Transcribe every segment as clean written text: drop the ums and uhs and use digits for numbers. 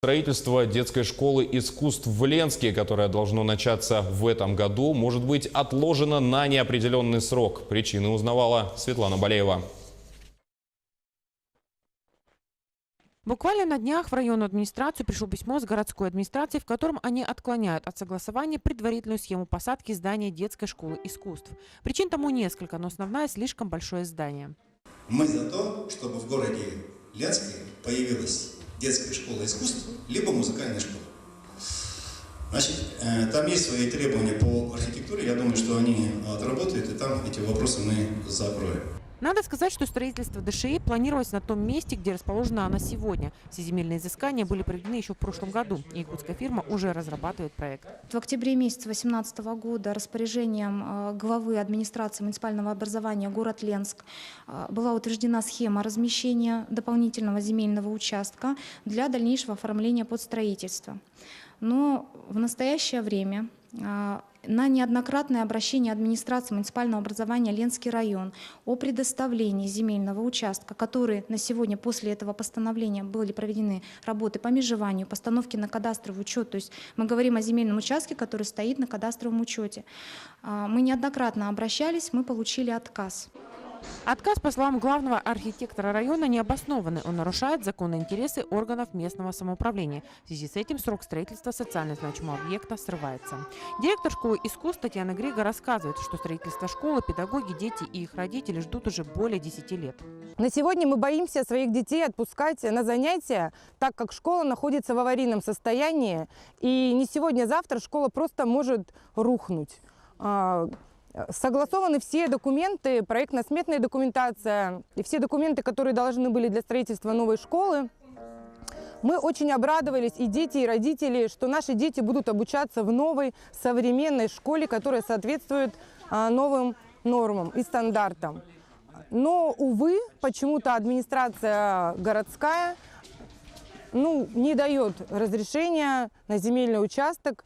Строительство детской школы искусств в Ленске, которое должно начаться в этом году, может быть отложено на неопределенный срок. Причины узнавала Светлана Балеева. Буквально на днях в районную администрацию пришло письмо с городской администрацией, в котором они отклоняют от согласования предварительную схему посадки здания детской школы искусств. Причин тому несколько, но основная – слишком большое здание. Мы за то, чтобы в городе Ленске появилась детская школа искусств, либо музыкальная школа. Значит, там есть свои требования по архитектуре, я думаю, что они отработают, и там эти вопросы мы закроем. Надо сказать, что строительство ДШИ планировалось на том месте, где расположена она сегодня. Все земельные изыскания были проведены еще в прошлом году, и якутская фирма уже разрабатывает проект. В октябре месяца 2018 года распоряжением главы администрации муниципального образования город Ленск была утверждена схема размещения дополнительного земельного участка для дальнейшего оформления под строительство. Но в настоящее время на неоднократное обращение администрации муниципального образования Ленский район о предоставлении земельного участка, который на сегодня после этого постановления были проведены работы по межеванию, постановке на кадастровый учет, то есть мы говорим о земельном участке, который стоит на кадастровом учете. Мы неоднократно обращались, мы получили отказ. Отказ, по словам главного архитектора района, не обоснованный. Он нарушает законные интересы органов местного самоуправления. В связи с этим срок строительства социально значимого объекта срывается. Директор школы искусств Татьяна Грига рассказывает, что строительство школы педагоги, дети и их родители ждут уже более 10 лет. На сегодня мы боимся своих детей отпускать на занятия, так как школа находится в аварийном состоянии. И не сегодня, а завтра школа просто может рухнуть. Согласованы все документы, проектно-сметная документация и все документы, которые должны были для строительства новой школы. Мы очень обрадовались, и дети, и родители, что наши дети будут обучаться в новой современной школе, которая соответствует новым нормам и стандартам. Но, увы, почему-то администрация городская не дает разрешения на земельный участок.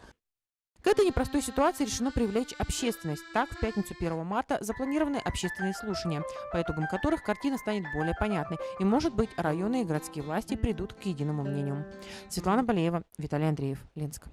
К этой непростой ситуации решено привлечь общественность. Так, в пятницу 1 марта запланированы общественные слушания, по итогам которых картина станет более понятной. И, может быть, районные и городские власти придут к единому мнению. Светлана Балеева, Виталий Андреев, Ленск.